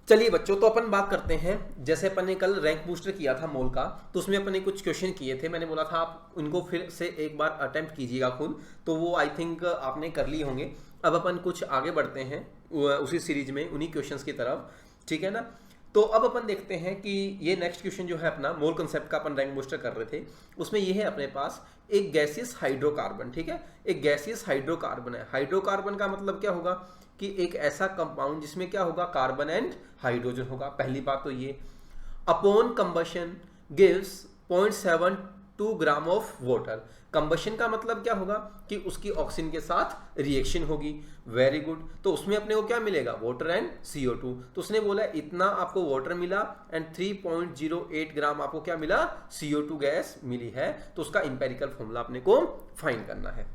चलिए बच्चों, तो अपन बात करते हैं। जैसे अपन ने कल रैंक बूस्टर किया था मोल का, तो उसमें अपन ने कुछ क्वेश्चन किए थे। मैंने बोला था आप उनको फिर से एक बार अटेम्प्ट कीजिएगा खुद, तो वो आई थिंक आपने कर लिए होंगे। अब अपन कुछ आगे बढ़ते हैं उसी सीरीज में, उन्हीं क्वेश्चंस की तरफ, ठीक है ना। तो अब अपन देखते हैं कि ये नेक्स्ट क्वेश्चन जो है अपना मोल कंसेप्ट का अपन रैंक बूस्टर कर रहे थे, उसमें ये है अपने पास एक गैसियस हाइड्रोकार्बन, ठीक है। एक गैसियस हाइड्रोकार्बन है। हाइड्रोकार्बन का मतलब क्या होगा कि एक ऐसा कंपाउंड जिसमें क्या होगा, कार्बन एंड हाइड्रोजन होगा। पहली बात तो ये, upon combustion gives 0.72 gram of water. Combustion का मतलब क्या होगा कि उसकी ऑक्सीजन के साथ रिएक्शन होगी। Very good. तो उसमें अपने को क्या मिलेगा, वाटर एंड CO2। तो उसने बोला इतना आपको वाटर मिला एंड 3.08 ग्राम आपको क्या मिला, CO2 गैस मिली है। तो उसका इंपेरिकल फॉर्मूला अपने को फाइंड करना है।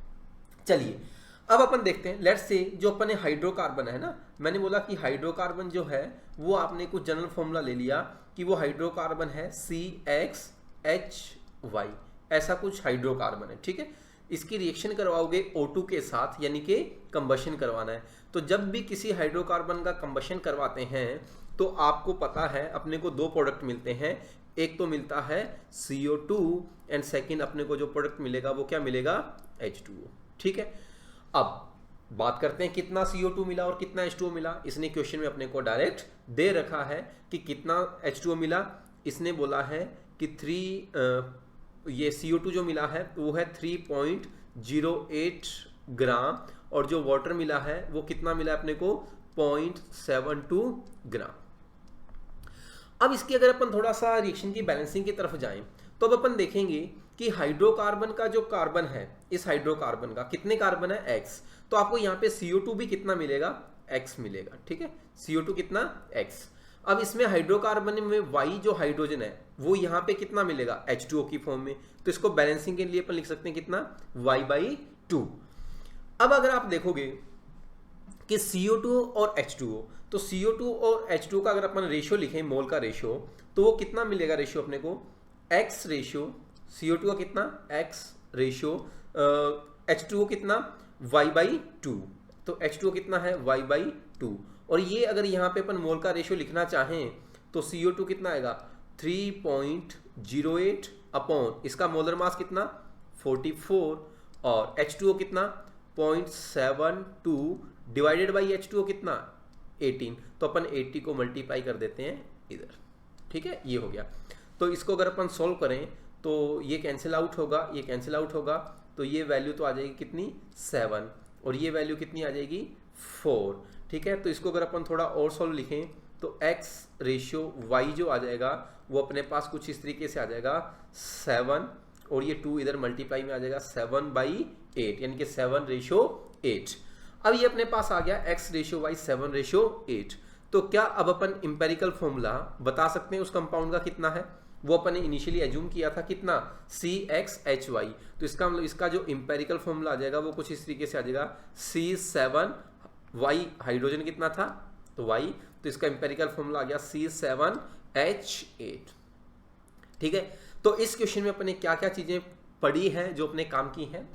चलिए अब अपन देखते हैं। लेट्स से जो अपन ने हाइड्रोकार्बन है ना, मैंने बोला कि हाइड्रोकार्बन जो है वो आपने कुछ जनरल फॉर्मूला ले लिया कि वो हाइड्रोकार्बन है CXHY, ऐसा कुछ हाइड्रोकार्बन है, ठीक है। इसकी रिएक्शन करवाओगे O2 के साथ, यानी कि कंबशन करवाना है। तो जब भी किसी हाइड्रोकार्बन का कंबशन करवाते हैं तो आपको पता है अपने को दो प्रोडक्ट मिलते हैं। एक तो मिलता है CO2 एंड सेकेंड अपने को जो प्रोडक्ट मिलेगा वो क्या मिलेगा, H2O, ठीक है। अब बात करते हैं कितना CO2 मिला और कितना H2O मिला। इसने क्वेश्चन में अपने को डायरेक्ट दे रखा है कि कितना H2O मिला। इसने बोला है कि ये CO2 जो मिला है वो है 3.08 ग्राम, और जो वाटर मिला है वो कितना मिला अपने को, 0.72 ग्राम। अब इसकी अगर अपन थोड़ा सा रिएक्शन की बैलेंसिंग की तरफ जाएं तो अब अपन देखेंगे कि हाइड्रोकार्बन का जो कार्बन है, इस हाइड्रोकार्बन का कितने कार्बन है, X। तो आपको यहाँ पे CO2 भी कितना मिलेगा, X मिलेगा, ठीक है। CO2 कितना, X। अब इसमें हाइड्रोकार्बन में Y जो हाइड्रोजन है वो यहाँ पे कितना मिलेगा, H2O की फॉर्म में। तो इसको बैलेंसिंग के लिए अपन लिख सकते हैं कितना, Y/2। अब अगर आप देखोगे कि CO2 और H2O, तो CO2 और H2O का अगर अपन रेशियो लिखें, मोल का रेशियो, तो वो कितना मिलेगा रेशियो अपने को, X रेशियो CO2 का कितना, X रेशियो H2O कितना, Y/2। तो H2O कितना है, Y/2। और ये अगर यहाँ पे अपन मोल का रेशियो लिखना चाहें तो CO2 कितना आएगा, 3.08 अपॉन इसका मोलर मास कितना, 44, और H2O कितना 0.72 डिवाइडेड बाई H2O कितना 18। तो अपन 80 को मल्टीप्लाई कर देते हैं इधर, ठीक है। ये हो गया। तो इसको अगर अपन सॉल्व करें तो ये कैंसिल आउट होगा, ये कैंसिल आउट होगा, तो ये वैल्यू तो आ जाएगी कितनी, 7, और ये वैल्यू कितनी आ जाएगी, 4, ठीक है। तो इसको अगर अपन थोड़ा और सॉल्व लिखें तो X रेशियो Y जो आ जाएगा वो अपने पास कुछ इस तरीके से आ जाएगा 7, और ये 2 इधर मल्टीप्लाई में आ जाएगा 7/8, यानी कि 7/8। अब ये अपने पास आ गया X रेशियो Y 7/8। तो क्या अब अपन इंपेरिकल फॉर्मूला बता सकते हैं उस कंपाउंड का कितना है, वो अपन ने इनिशियली एज्यूम किया था कितना, CXHY। तो इसका मतलब इसका जो इंपेरिकल फॉर्मूला आ जाएगा वो कुछ इस तरीके से आ जाएगा, C7Y हाइड्रोजन कितना था, तो Y, तो इसका इंपेरिकल फॉर्मूला आ गया C7H8, ठीक है। तो इस क्वेश्चन में अपने क्या क्या चीजें पढ़ी हैं जो अपने काम की हैं,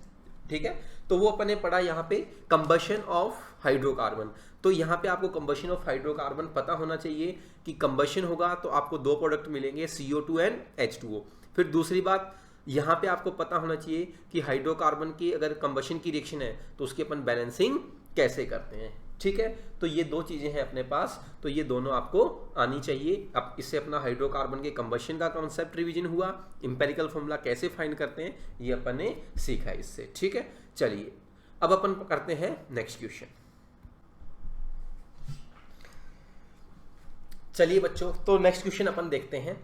ठीक है। तो वो अपने पढ़ा यहाँ पे कंबशन ऑफ हाइड्रोकार्बन। तो यहाँ पे आपको कंबशन ऑफ हाइड्रोकार्बन पता होना चाहिए कि कंबशन होगा तो आपको दो प्रोडक्ट मिलेंगे, CO2 एंड H2O। फिर दूसरी बात यहाँ पे आपको पता होना चाहिए कि हाइड्रोकार्बन की अगर कंबशन की रिएक्शन है तो उसकी अपन बैलेंसिंग कैसे करते हैं, ठीक है। तो ये दो चीजें हैं अपने पास, तो ये दोनों आपको आनी चाहिए। अब इससे अपना हाइड्रोकार्बन के कंबशन का कॉन्सेप्ट रिवीजन हुआ, इंपेरिकल फॉर्मूला कैसे फाइंड करते हैं ये अपन ने सीखा इससे, ठीक है। चलिए अब अपन करते हैं नेक्स्ट क्वेश्चन। चलिए बच्चों, तो नेक्स्ट क्वेश्चन अपन देखते हैं,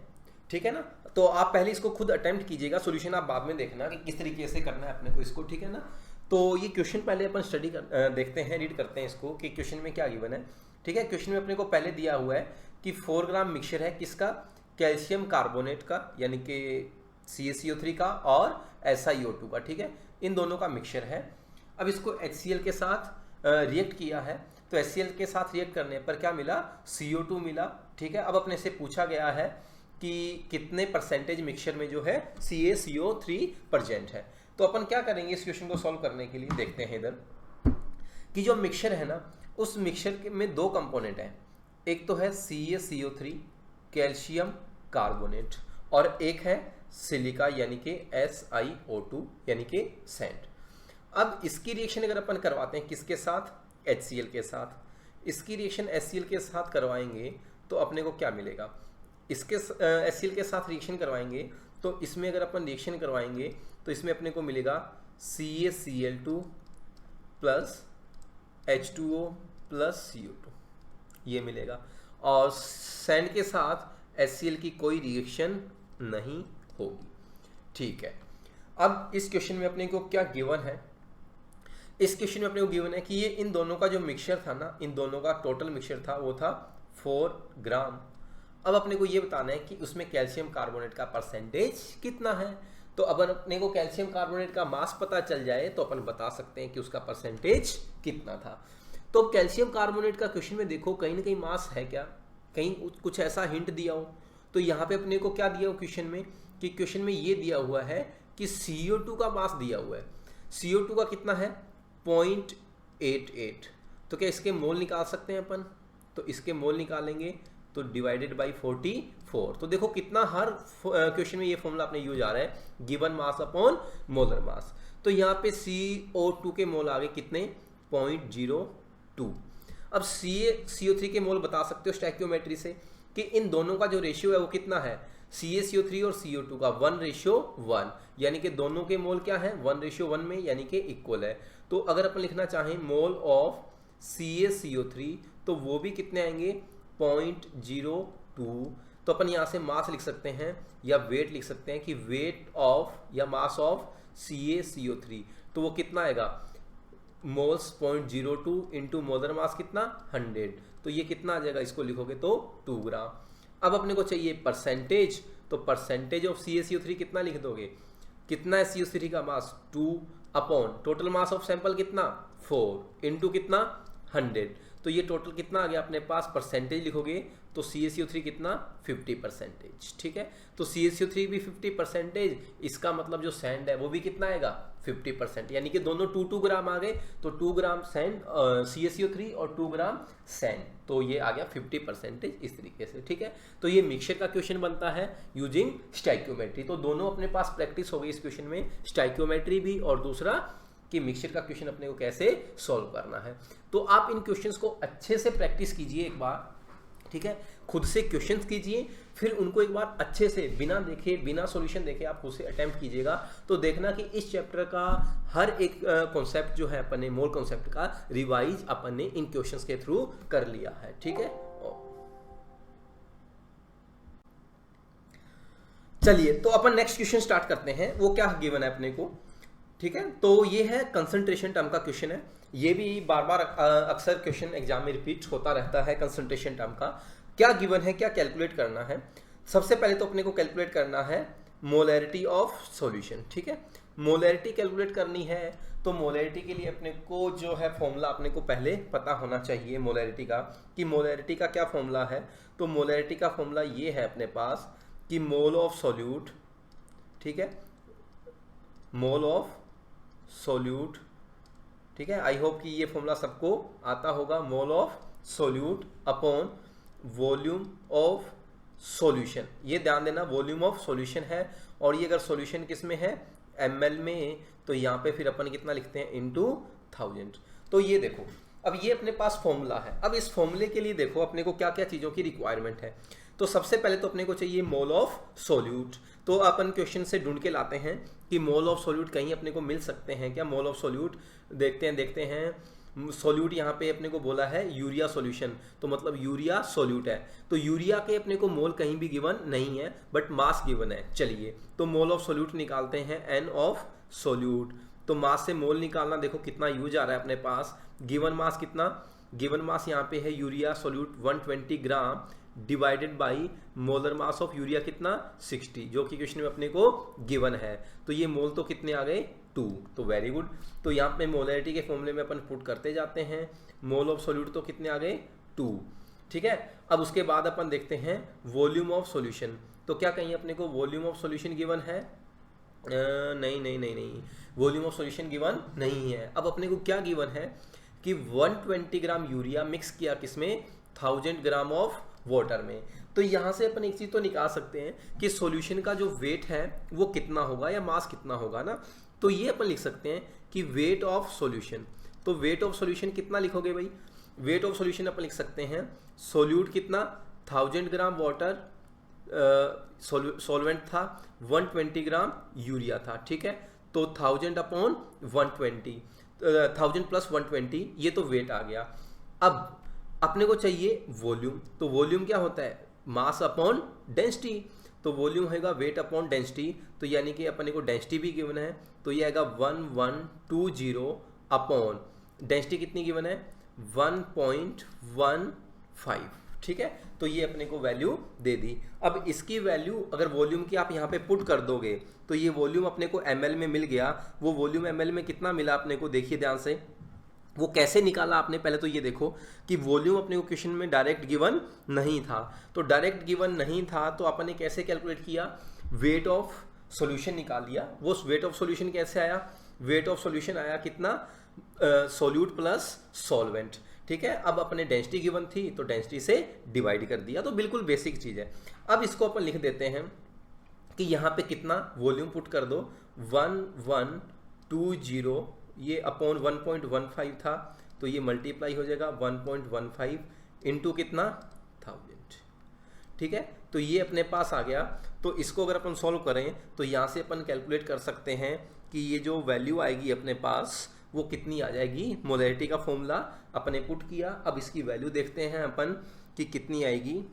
ठीक है ना। तो आप पहले इसको खुद अटेम्प्ट कीजिएगा, सॉल्यूशन आप बाद में देखना कि किस तरीके से करना है अपने को इसको, ठीक है ना। तो ये क्वेश्चन पहले अपन देखते हैं, रीड करते हैं इसको कि क्वेश्चन में क्या गिवन है, ठीक है। क्वेश्चन में अपने को पहले दिया हुआ है कि 4 ग्राम मिक्सचर है किसका, कैल्शियम कार्बोनेट का, यानी कि CaCO3 का और SiO2 का, ठीक है। इन दोनों का मिक्सचर है। अब इसको HCl के साथ रिएक्ट किया है, तो HCl के साथ रिएक्ट करने पर क्या मिला, CO2 मिला, ठीक है। अब अपने से पूछा गया है कि कितने परसेंटेज मिक्सचर में जो है CaCO3 प्रेजेंट है। तो अपन क्या करेंगे इस क्वेश्चन को सॉल्व करने के लिए, देखते हैं इधर कि जो मिक्सचर है ना, उस मिक्सचर में दो कंपोनेंट हैं, एक तो है CaCO3 कैल्शियम कार्बोनेट, और एक है सिलिका यानी कि SiO2 यानी कि सैंड। अब इसकी रिएक्शन अगर अपन करवाते हैं किसके साथ, HCl के साथ, इसकी रिएक्शन HCl के साथ करवाएंगे तो अपने को क्या मिलेगा, इसके HCl के साथ रिएक्शन करवाएंगे तो इसमें अगर अपन रिएक्शन करवाएंगे तो इसमें अपने को मिलेगा CaCl2 plus H2O plus CO2 ये मिलेगा, और सैंड के साथ HCl की कोई रिएक्शन नहीं होगी। ठीक है, अब इस क्वेश्चन में अपने को क्या गिवन है, इस क्वेश्चन में अपने को गिवन है कि ये इन दोनों का जो मिक्सचर था ना, इन दोनों का टोटल मिक्सचर था वो था 4 ग्राम। अब अपने को ये बताना है कि उसमें कैल्शियम कार्बोनेट का परसेंटेज कितना है। तो अब अपने को कैल्शियम कार्बोनेट का मास पता चल जाए तो अपन बता सकते हैं कि उसका परसेंटेज कितना था। तो कैल्शियम कार्बोनेट का क्वेश्चन में देखो कहीं ना कहीं मास है क्या, कहीं कुछ ऐसा हिंट दिया हो। तो यहाँ पे अपने को क्या दिया हो क्वेश्चन में, कि क्वेश्चन में ये दिया हुआ है कि CO2 का मास दिया हुआ है, CO2 का कितना है 0.88। तो क्या इसके मोल निकाल सकते हैं अपन, तो इसके मोल निकालेंगे तो डिवाइडेड बाई 44। तो देखो कितना हर क्वेश्चन में ये फॉर्मूला अपने यूज आ रहा है, given mass upon molar mass. तो यहाँ पे CO2 के मोल आ गए कितने 0.02। अब CO3 के मोल बता सकते हो स्टैक्योमेट्री से कि इन दोनों का जो रेशियो है वो कितना है, CaCO3 और CO2 का 1:1, यानी कि दोनों के मोल क्या है 1:1 में, यानी कि इक्वल है। तो अगर अपन लिखना चाहें मोल ऑफ CaCO3 तो वो भी कितने आएंगे 0.02। तो अपन यहाँ से मास लिख सकते हैं या वेट लिख सकते हैं कि वेट ऑफ या मास ऑफ CaCO3 तो वो कितना आएगा मोल्स 0.02 इंटू मोलर मास कितना 100। तो ये कितना आ जाएगा, इसको लिखोगे तो 2 ग्राम। अब अपने को चाहिए परसेंटेज, तो परसेंटेज ऑफ CaCO3 कितना लिख दोगे, कितना है CO3 का मास 2 upon total mass of sample कितना 4 इंटू कितना 100। तो ये टोटल कितना आ गया अपने पास, परसेंटेज लिखोगे तो CaCO3 कितना 50%। ठीक है, तो CaCO3 भी 50%, इसका मतलब जो सैंड है वो भी कितना आएगा 50%, यानी कि दोनों 2 ग्राम आ गए। तो 2 ग्राम सैंड CaCO3 और 2 ग्राम सैंड, तो ये आ गया 50% इस तरीके से। ठीक है, तो ये मिक्सचर का क्वेश्चन बनता है यूजिंग स्टैइक्योमेट्री। तो दोनों अपने पास प्रैक्टिस हो गई इस क्वेश्चन में, स्टैइक्योमेट्री भी और दूसरा कि मिक्सचर का क्वेश्चन अपने को कैसे सॉल्व करना है। तो आप इन क्वेश्चंस को अच्छे से प्रैक्टिस कीजिए एक बार, ठीक है, खुद से क्वेश्चंस कीजिए, फिर उनको एक बार अच्छे से बिना देखे बिना सॉल्यूशन देखे आप खुद से अटेम्प्ट कीजिएगा। तो देखना कि इस चैप्टर का हर एक कॉन्सेप्ट जो है अपन ने मोल कॉन्सेप्ट का रिवाइज अपन ने इन क्वेश्चंस के थ्रू कर लिया है। ठीक है, चलिए तो अपन नेक्स्ट क्वेश्चन स्टार्ट करते हैं। वो क्या गिवन है अपने को, ठीक है, तो ये है कंसंट्रेशन टर्म का क्वेश्चन है। ये भी बार बार अक्सर क्वेश्चन एग्जाम में रिपीट होता रहता है। कंसंट्रेशन टर्म का क्या गिवन है, क्या कैलकुलेट करना है। सबसे पहले तो अपने को कैलकुलेट करना है मोलैरिटी ऑफ सॉल्यूशन। ठीक है, मोलैरिटी कैलकुलेट करनी है तो मोलैरिटी के लिए अपने को जो है फॉर्मूला अपने को पहले पता होना चाहिए मोलैरिटी का, कि मोलैरिटी का क्या फॉर्मूला है। तो मोलैरिटी का फॉर्मूला ये है अपने पास कि मोल ऑफ सॉल्यूट, ठीक है, मोल ऑफ सोल्यूट, ठीक है, आई होप कि ये फॉर्मूला सबको आता होगा। Mole of solute upon volume of solution, ये ध्यान देना वॉल्यूम ऑफ सॉल्यूशन है, और ये अगर सॉल्यूशन किस में है ml में, तो यहाँ पे फिर अपन कितना लिखते हैं इनटू 1000। तो ये देखो अब ये अपने पास फॉर्मूला है। अब इस फॉर्मूले के लिए देखो अपने को क्या क्या चीज़ों की रिक्वायरमेंट है। तो सबसे पहले तो अपने को चाहिए मोल ऑफ सोल्यूट। तो अपन क्वेश्चन से ढूंढ के लाते हैं कि मोल ऑफ सोल्यूट कहीं अपने को मिल सकते हैं क्या। मोल ऑफ सोल्यूट देखते हैं सोल्यूट यहाँ पे अपने को बोला है यूरिया सॉल्यूशन, तो मतलब यूरिया सोल्यूट है। तो यूरिया के अपने को मोल कहीं भी गिवन नहीं है बट मास गिवन है। चलिए तो मोल ऑफ सोल्यूट निकालते हैं, एन ऑफ सोल्यूट। तो मास से मोल निकालना, देखो कितना यूज आ रहा है अपने पास। गिवन मास कितना, गिवन मास यहाँ पे है urea solute 120 gram divided by molar mass of urea कितना 60, जो कि क्वेश्चन में अपने को गिवन है। तो ये मोल तो कितने आ गए 2, तो वेरी गुड। तो यहाँ पे मोलैरिटी के फॉर्मूले में अपन पुट करते जाते हैं। मोल ऑफ सोल्यूट तो कितने आ गए 2, ठीक है। अब उसके बाद अपन देखते हैं वॉल्यूम ऑफ सॉल्यूशन। तो क्या कहीं अपने को वॉल्यूम ऑफ सॉल्यूशन गिवन है, नहीं, वॉल्यूम ऑफ सॉल्यूशन गिवन नहीं है। अब अपने को क्या गिवन है कि 120 ग्राम यूरिया मिक्स किया किसमें 1000 ग्राम ऑफ वाटर में। तो यहाँ से अपन एक चीज तो निकाल सकते हैं कि सॉल्यूशन का जो वेट है वो कितना होगा या मास कितना होगा ना। तो ये अपन लिख सकते हैं कि वेट ऑफ सॉल्यूशन। तो वेट ऑफ सॉल्यूशन कितना लिखोगे भाई? वेट ऑफ सॉल्यूशन अपन लिख सकते हैं सोल्यूट कितना 1000 ग्राम वाटर सॉल्वेंट था, 120 ग्राम यूरिया था, ठीक है। तो 1000 अपॉन 120, 1000 प्लस 120, ये तो वेट आ गया। अब अपने को चाहिए वॉल्यूम। तो वॉल्यूम क्या होता है? Mass upon density. तो वॉल्यूम होगा वेट अपॉन डेंसिटी। तो यानी कि अपने को डेंसिटी भी गिवन है, तो ये आएगा 1120 अपॉन डेंसिटी कितनी गिवन है? 1.15, ठीक है। तो ये अपने को वैल्यू दे दी। अब इसकी वैल्यू अगर वॉल्यूम की आप यहाँ पे पुट कर दोगे तो ये वॉल्यूम अपने को ml में मिल गया। वो वॉल्यूम ml में कितना मिला अपने को, देखिए ध्यान से। वो कैसे निकाला आपने? पहले तो ये देखो कि वॉल्यूम अपने को क्वेश्चन में डायरेक्ट गिवन नहीं था। तो डायरेक्ट गिवन नहीं था तो अपन ने कैसे कैलकुलेट किया? वेट ऑफ सॉल्यूशन निकाल लिया। वो वेट ऑफ सॉल्यूशन कैसे आया? वेट ऑफ सॉल्यूशन आया कितना? सोल्यूट प्लस सॉल्वेंट, ठीक है। अब अपने डेंसिटी गिवन थी तो डेंसिटी से डिवाइड कर दिया। तो बिल्कुल बेसिक चीज है। अब इसको अपन लिख देते हैं कि यहाँ पे कितना वॉल्यूम पुट कर दो, 1120, ये अपॉन 1.15 था तो ये मल्टीप्लाई हो जाएगा 1.15 इंटू कितना 1000, ठीक है। तो ये अपने पास आ गया। तो इसको अगर अपन सॉल्व करें तो यहाँ से अपन कैलकुलेट कर सकते हैं कि ये जो वैल्यू आएगी अपने पास वो कितनी आ जाएगी। मोलैरिटी का फॉर्मूला अपने पुट किया। अब इसकी वैल्यू देखते हैं अपन कि कितनी आएगी,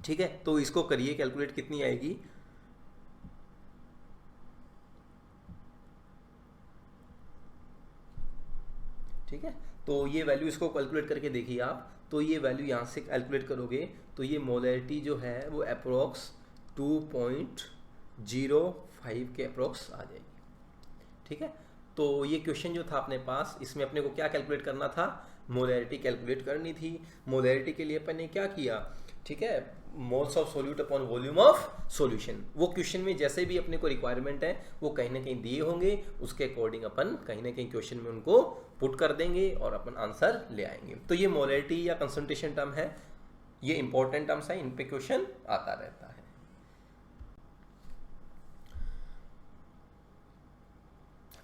ठीक है। तो इसको करिए कैलकुलेट कितनी आएगी। ठीक है, तो ये वैल्यू इसको कैलकुलेट करके देखिए आप। तो ये वैल्यू यहाँ से कैलकुलेट करोगे तो ये मोलैरिटी जो है वो अप्रोक्स 2.05 के अप्रोक्स आ जाएगी, ठीक है। तो ये क्वेश्चन जो था अपने पास, इसमें अपने को क्या कैलकुलेट करना था? मोलैरिटी कैलकुलेट करनी थी। मोलैरिटी के लिए अपन ने क्या किया, ठीक है, moles of solute upon volume of solution. वो क्वेश्चन में जैसे भी अपने को रिक्वायरमेंट है वो कहीं ना कहीं दिए होंगे, उसके अकॉर्डिंग अपन कहीं ना कहीं क्वेश्चन में उनको पुट कर देंगे और अपन आंसर ले आएंगे। तो ये मोलैरिटी या कंसंट्रेशन टर्म है, ये इंपॉर्टेंट टर्म्स है, इन पे क्वेश्चन आता रहता है।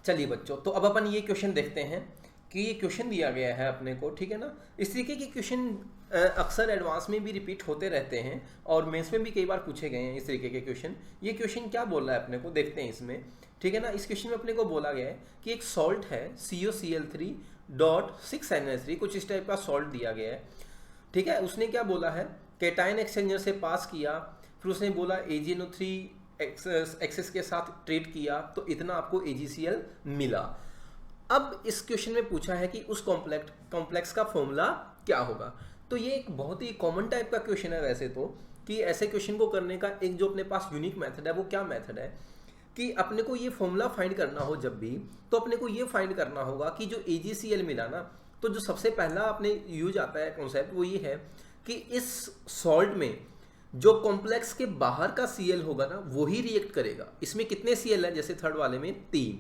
चलिए बच्चों, तो अब अपन ये क्वेश्चन देखते हैं कि ये क्वेश्चन दिया गया है अपने को, ठीक है ना। इस तरीके के क्वेश्चन अक्सर एडवांस में भी रिपीट होते रहते हैं और मेंस में भी कई बार पूछे गए हैं इस तरीके के क्वेश्चन। ये क्वेश्चन क्या बोल रहा है अपने को, देखते हैं इसमें, ठीक है ना। इस क्वेश्चन में अपने को बोला गया है कि एक सॉल्ट है COCl3.6NH3, कुछ इस टाइप का सॉल्ट दिया गया है, ठीक है। उसने क्या बोला है, कैटायन एक्सचेंजर से पास किया, फिर उसने बोला AgNO3 एक्सेस के साथ ट्रीट किया तो इतना आपको AgCl मिला। अब इस क्वेश्चन में पूछा है कि उस कॉम्प्लेक्स का फॉर्मूला क्या होगा। तो ये एक बहुत ही कॉमन टाइप का क्वेश्चन है वैसे तो, कि ऐसे क्वेश्चन को करने का एक जो अपने पास यूनिक मेथड है वो क्या मेथड है कि अपने को ये फॉर्मूला फाइंड करना हो जब भी, तो अपने को ये फाइंड करना होगा कि जो AgCl मिला ना, तो जो सबसे पहला अपने यूज आता है कॉन्सेप्ट वो ये है कि इस सॉल्ट में जो कॉम्प्लेक्स के बाहर का Cl होगा ना वही रिएक्ट करेगा। इसमें कितने Cl है, जैसे थर्ड वाले में 3,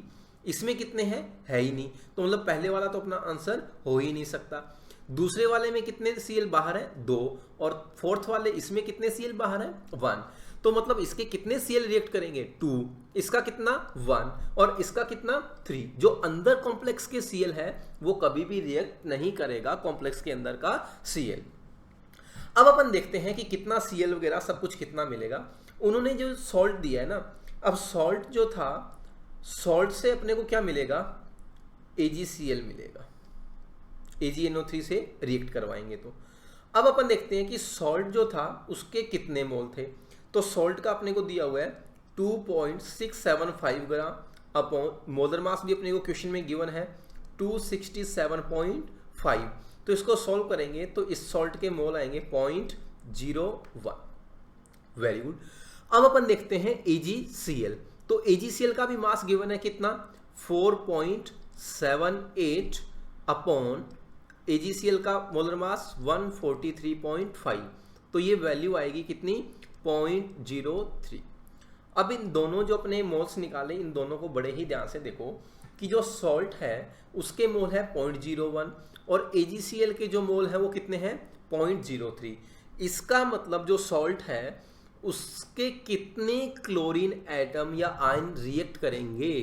इसमें कितने हैं, है ही नहीं, तो मतलब पहले वाला तो अपना आंसर हो ही नहीं सकता। दूसरे वाले में कितने Cl बाहर है, 2, और फोर्थ वाले इसमें कितने Cl बाहर है, 1, तो मतलब इसके कितने Cl रिएक्ट करेंगे, 2, इसका कितना 1 और इसका कितना 3। जो अंदर कॉम्प्लेक्स के Cl है वो कभी भी रिएक्ट नहीं करेगा कॉम्प्लेक्स के अंदर का Cl। अब अपन देखते हैं कि कितना Cl वगैरह सब कुछ कितना मिलेगा। उन्होंने जो सॉल्ट दिया है ना, अब सॉल्ट जो था, सॉल्ट से अपने को क्या मिलेगा, AgCl मिलेगा, AgNO3 से रिएक्ट करवाएंगे तो। अब अपन देखते हैं कि सॉल्ट जो था उसके कितने मोल थे। तो सॉल्ट का अपने को दिया हुआ है 2.675 ग्राम अपॉन मोलर मास भी अपने को क्वेश्चन में गिवन है 267.5। तो इसको सॉल्व करेंगे तो इस सॉल्ट के मोल आएंगे 0.01। Very good. अब अपन देखते हैं AgCl। तो AgCl का भी मास गिवन है कितना, 4.78 अपॉन AgCl का मोलर मास 143.5। तो ये वैल्यू आएगी कितनी, 0.03। अब इन दोनों जो अपने मोल्स निकाले, इन दोनों को बड़े ही ध्यान से देखो कि जो सॉल्ट है उसके मोल है 0.01 और AgCl के जो मोल है वो कितने हैं 0.03। इसका मतलब जो सॉल्ट है उसके कितने क्लोरीन एटम या आयन रिएक्ट करेंगे,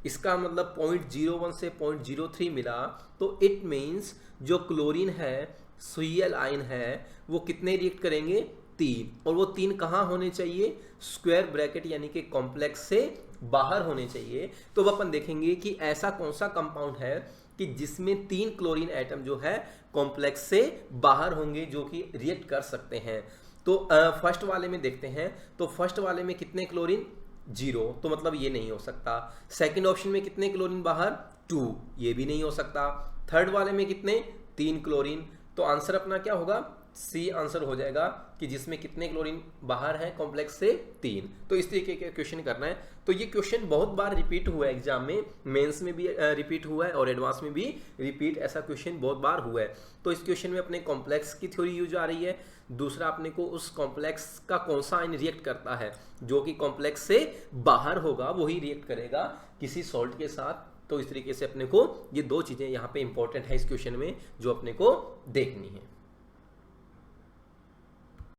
इसका मतलब 0.01 से 0.03 मिला, तो इट मीन्स जो क्लोरीन है Cl आयन है वो कितने रिएक्ट करेंगे 3, और वो 3 कहाँ होने चाहिए स्क्वायर ब्रैकेट यानी कि कॉम्प्लेक्स से बाहर होने चाहिए। तो अब अपन देखेंगे कि ऐसा कौन सा कंपाउंड है कि जिसमें 3 क्लोरीन एटम जो है कॉम्प्लेक्स से बाहर होंगे जो कि रिएक्ट कर सकते हैं। तो फर्स्ट वाले में देखते हैं, तो फर्स्ट वाले में कितने क्लोरीन 0, तो मतलब ये नहीं हो सकता। सेकंड ऑप्शन में कितने क्लोरीन बाहर 2, ये भी नहीं हो सकता। थर्ड वाले में कितने 3 क्लोरीन, तो आंसर अपना क्या होगा सी आंसर हो जाएगा कि जिसमें कितने क्लोरीन बाहर हैं कॉम्प्लेक्स से 3। तो इस तरीके का क्वेश्चन करना है। तो ये क्वेश्चन बहुत बार रिपीट हुआ है एग्जाम में, मेंस में भी रिपीट हुआ है और एडवांस में भी रिपीट ऐसा क्वेश्चन बहुत बार हुआ है। तो इस क्वेश्चन में अपने कॉम्प्लेक्स की थ्योरी यूज आ रही है, दूसरा अपने को उस कॉम्प्लेक्स का कौन सा आयन रिएक्ट करता है जो कि कॉम्प्लेक्स से बाहर होगा वही रिएक्ट करेगा किसी सॉल्ट के साथ। तो इस तरीके से अपने को ये 2 चीजें यहाँ पे इंपॉर्टेंट है इस क्वेश्चन में जो अपने को देखनी है।